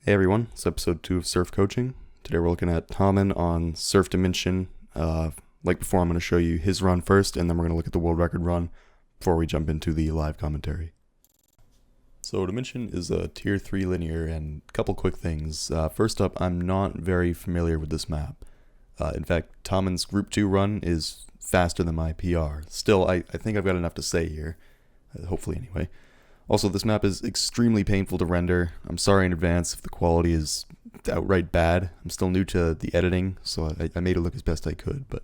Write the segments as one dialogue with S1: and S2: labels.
S1: Hey everyone, it's episode 2 of Surf Coaching. Today we're looking at Tamen on Surf Dimension. Like before, I'm going to show you his run first, and then we're going to look at the world record run before we jump into the live commentary. So Dimension is a tier 3 linear, and a couple quick things. First up, I'm not very familiar with this map. In fact, Tamen's Group 2 run is faster than my PR. Still, I think I've got enough to say here. Hopefully anyway. Also, this map is extremely painful to render. I'm sorry in advance if the quality is outright bad. I'm still new to the editing, so I made it look as best I could, but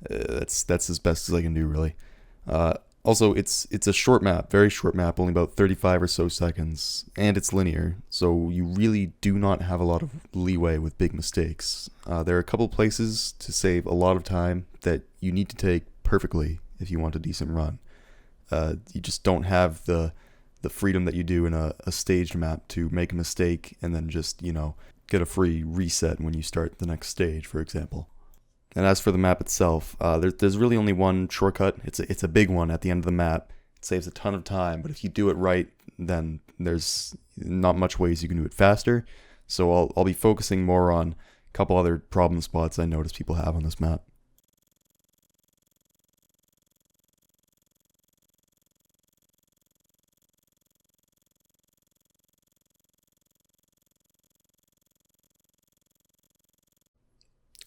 S1: that's as best as I can do, really. Also, it's a short map, very short map, only about 35 or so seconds, and it's linear, so you really do not have a lot of leeway with big mistakes. There are a couple places to save a lot of time that you need to take perfectly if you want a decent run. You just don't have the freedom that you do in a staged map to make a mistake and then just, get a free reset when you start the next stage, for example. And as for the map itself, there's really only one shortcut. It's a big one at the end of the map. It saves a ton of time, but if you do it right, then there's not much ways you can do it faster. So I'll be focusing more on a couple other problem spots I notice people have on this map.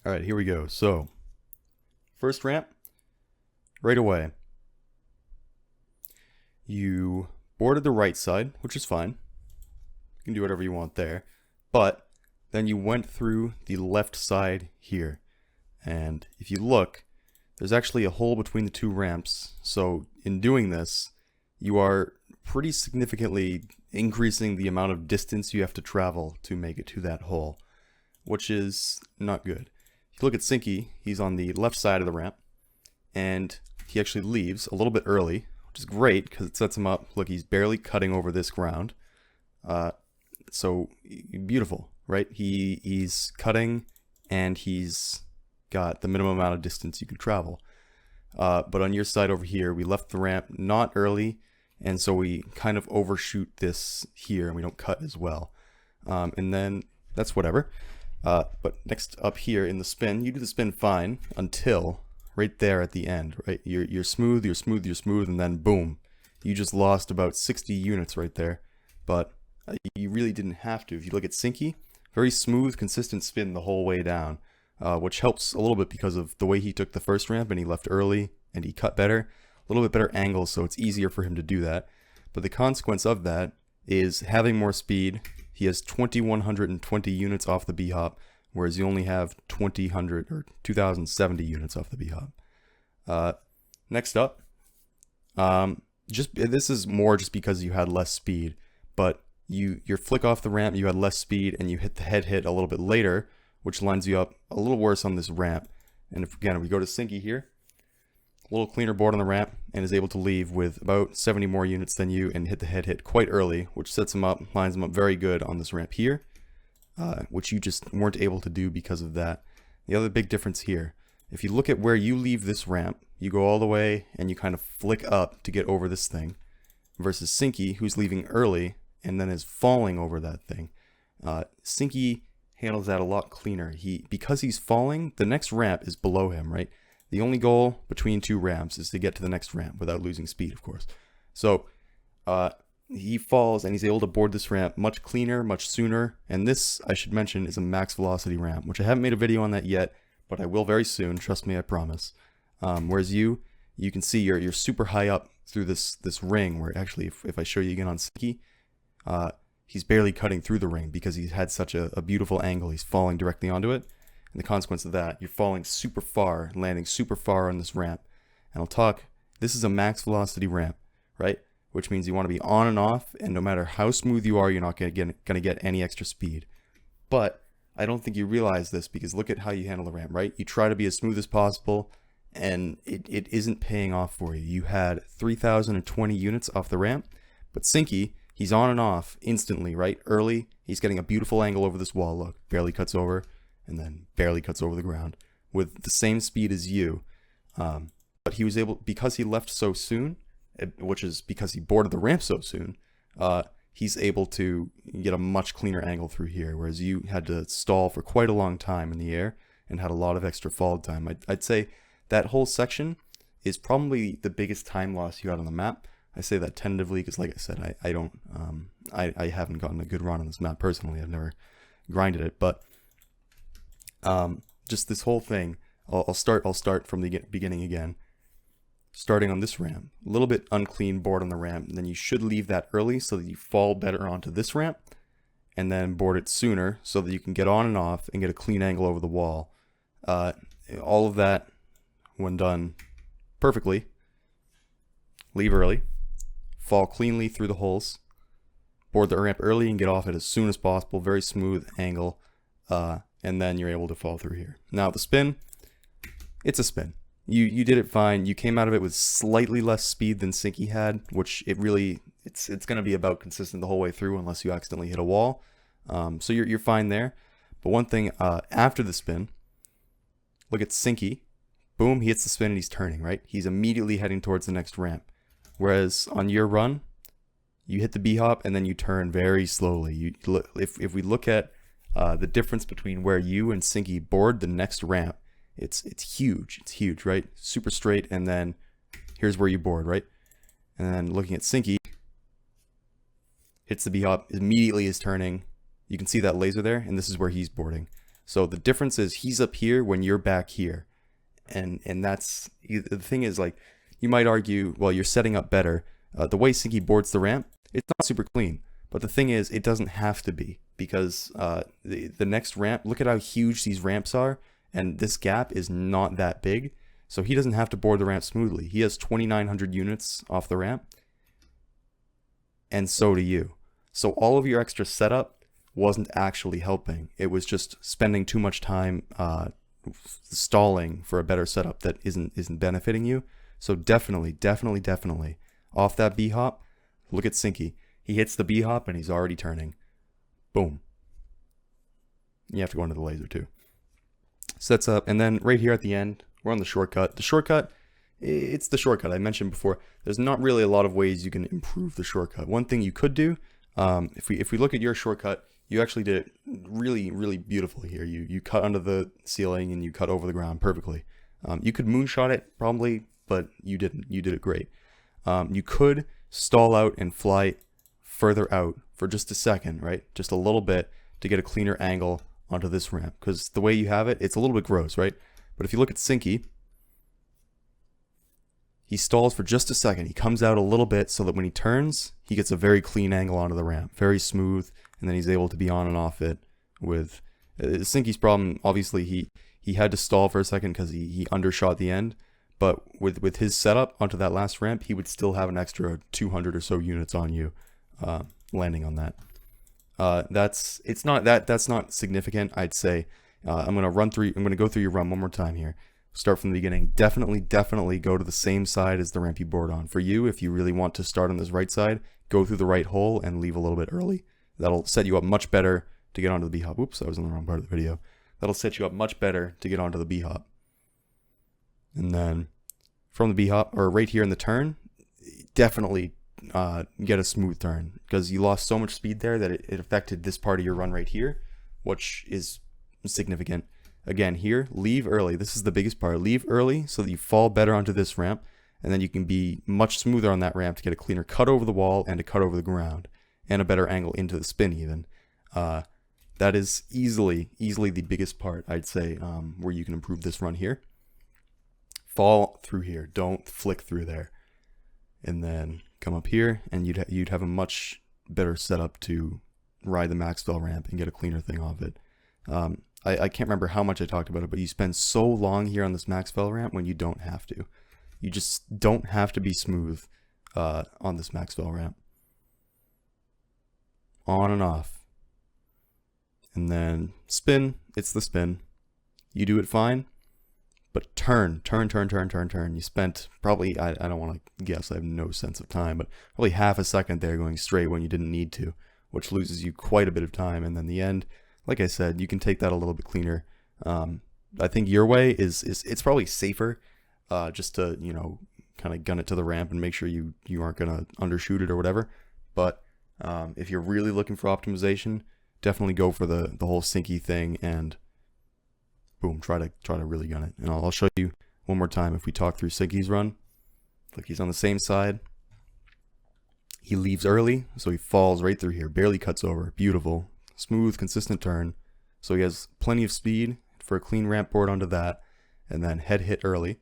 S1: Alright, here we go. So, first ramp, right away. You boarded the right side, which is fine. You can do whatever you want there. But then you went through the left side here. And if you look, there's actually a hole between the two ramps. So in doing this, you are pretty significantly increasing the amount of distance you have to travel to make it to that hole, which is not good. If you look at Sinky, he's on the left side of the ramp, and he actually leaves a little bit early, which is great because it sets him up. Look, he's barely cutting over this ground. So beautiful, right? He's cutting, and he's got the minimum amount of distance you can travel. But on your side over here, we left the ramp not early, and so we kind of overshoot this here, and we don't cut as well. And then that's whatever. But next up here in the spin, you do the spin fine until right there at the end, right? You're smooth, and then boom, you just lost about 60 units right there. But you really didn't have to. If you look at Sinky, very smooth, consistent spin the whole way down, which helps a little bit because of the way he took the first ramp and he left early and he cut better, a little bit better angle, so it's easier for him to do that. But the consequence of that is having more speed. He has 2,120 units off the B-hop, whereas you only have 2,070 units off the B-hop. Next up, this is more just because you had less speed, but your flick off the ramp, you had less speed, and you hit the head hit a little bit later, which lines you up a little worse on this ramp. And if we go to Sinky here, a little cleaner board on the ramp, and is able to leave with about 70 more units than you and hit the head hit quite early, which sets him up, lines him up very good on this ramp here, which you just weren't able to do because of that. The other big difference here, if you look at where you leave this ramp, you go all the way and you kind of flick up to get over this thing, versus Sinky, who's leaving early and then is falling over that thing. Sinky handles that a lot cleaner. Because he's falling, the next ramp is below him, right? The only goal between two ramps is to get to the next ramp without losing speed, of course. So he falls and he's able to board this ramp much cleaner, much sooner. And this, I should mention, is a max velocity ramp, which I haven't made a video on that yet, but I will very soon. Trust me, I promise. Whereas you can see you're super high up through this ring, where actually, if I show you again on Sinky, he's barely cutting through the ring because he's had such a beautiful angle. He's falling directly onto it. And the consequence of that, you're falling super far, landing super far on this ramp. And this is a max velocity ramp, right? Which means you want to be on and off, and no matter how smooth you are, you're not going to get any extra speed. But I don't think you realize this, because look at how you handle the ramp, right? You try to be as smooth as possible, and it isn't paying off for you. You had 3,020 units off the ramp, but Sinky, he's on and off instantly, right? Early, he's getting a beautiful angle over this wall. Look, barely cuts over, and then barely cuts over the ground with the same speed as you. But he was able, because he left so soon, which is because he boarded the ramp so soon, he's able to get a much cleaner angle through here, whereas you had to stall for quite a long time in the air and had a lot of extra fall time. I'd say that whole section is probably the biggest time loss you had on the map. I say that tentatively because, like I said, I haven't gotten a good run on this map personally. I've never grinded it, but just this whole thing. I'll start from the beginning again. Starting on this ramp, a little bit unclean board on the ramp, and then you should leave that early so that you fall better onto this ramp, and then board it sooner so that you can get on and off and get a clean angle over the wall. All of that, when done perfectly, leave early, fall cleanly through the holes, board the ramp early and get off it as soon as possible, very smooth angle, and then you're able to fall through here. Now the spin, it's a spin. You did it fine. You came out of it with slightly less speed than Sinky had, which it's going to be about consistent the whole way through unless you accidentally hit a wall. So you're fine there. But one thing, after the spin, look at Sinky. Boom, he hits the spin and he's turning, right? He's immediately heading towards the next ramp. Whereas on your run, you hit the B-hop and then you turn very slowly. If we look at the difference between where you and Sinky board the next ramp, it's huge. It's huge, right? Super straight, and then here's where you board, right? And then looking at Sinky, hits the B-hop, immediately is turning. You can see that laser there, and this is where he's boarding. So the difference is he's up here when you're back here. And that's, the thing is, like, you might argue, well, you're setting up better. The way Sinky boards the ramp, it's not super clean. But the thing is, it doesn't have to be, because the next ramp, look at how huge these ramps are. And this gap is not that big, so he doesn't have to board the ramp smoothly. He has 2,900 units off the ramp, and so do you. So all of your extra setup wasn't actually helping. It was just spending too much time stalling for a better setup that isn't benefiting you. So definitely off that B-hop, look at Sinky. He hits the B-hop and he's already turning. Boom. You have to go into the laser too. Sets up, and then right here at the end, we're on the shortcut. The shortcut, it's the shortcut I mentioned before. There's not really a lot of ways you can improve the shortcut. One thing you could do, if we look at your shortcut, you actually did it really beautifully here. You cut under the ceiling and you cut over the ground perfectly. You could moonshot it probably, but you didn't. You did it great. You could stall out and fly further out for just a second, right? Just a little bit to get a cleaner angle onto this ramp, because the way you have it, it's a little bit gross, right? But if you look at Sinky, he stalls for just a second. He comes out a little bit so that when he turns, he gets a very clean angle onto the ramp, very smooth, and then he's able to be on and off it with Sinky's problem. Obviously, he had to stall for a second because he undershot the end, but with his setup onto that last ramp, he would still have an extra 200 or so units on you, landing on that. That's not significant, I'd say. I'm gonna go through your run one more time here. Start from the beginning. Definitely go to the same side as the ramp you board on. For you, if you really want to start on this right side, go through the right hole and leave a little bit early. That'll set you up much better to get onto the B-hop. Oops, I was in the wrong part of the video. That'll set you up much better to get onto the B-hop. And then from the B-hop, or right here in the turn, definitely get a smooth turn, because you lost so much speed there that it affected this part of your run right here, which is significant. Again, here, leave early. This is the biggest part. Leave early so that you fall better onto this ramp, and then you can be much smoother on that ramp to get a cleaner cut over the wall and a cut over the ground, and a better angle into the spin even. That is easily the biggest part, I'd say, where you can improve this run here. Fall through here. Don't flick through there. And then come up here, and you'd have a much better setup to ride the Maxwell ramp and get a cleaner thing off it. I can't remember how much I talked about it, but you spend so long here on this Maxwell ramp when you don't have to. You just don't have to be smooth on this Maxwell ramp. On and off. And then spin, it's the spin. You do it fine, but turn. You spent probably, I don't want to guess, I have no sense of time, but probably half a second there going straight when you didn't need to, which loses you quite a bit of time. And then the end, like I said, you can take that a little bit cleaner. I think your way is it's probably safer, just to, kind of gun it to the ramp and make sure you aren't going to undershoot it or whatever. But If you're really looking for optimization, definitely go for the whole sinky thing and boom, try to really gun it. And I'll show you one more time if we talk through Sinky's run. Look, he's on the same side. He leaves early, so he falls right through here, barely cuts over. Beautiful, smooth, consistent turn. So he has plenty of speed for a clean ramp board onto that, and then head hit early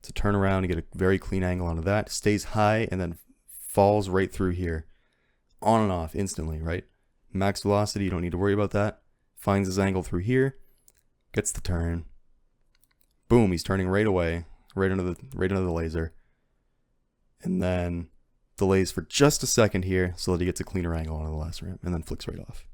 S1: to turn around and get a very clean angle onto that. Stays high and then falls right through here, on and off instantly, right? Max velocity, you don't need to worry about that. Finds his angle through here, gets the turn. Boom, he's turning right away, right under the laser. And then delays for just a second here so that he gets a cleaner angle onto the last ramp and then flicks right off.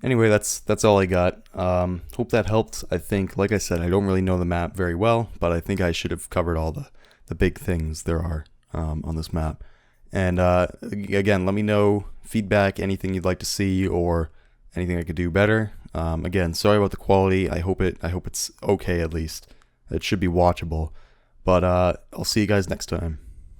S1: Anyway, that's all I got. Hope that helped. I think, like I said, I don't really know the map very well, but I think I should have covered all the big things there are on this map. And again, let me know feedback, anything you'd like to see or anything I could do better. Again, sorry about the quality. I hope it's okay at least. It should be watchable. But I'll see you guys next time.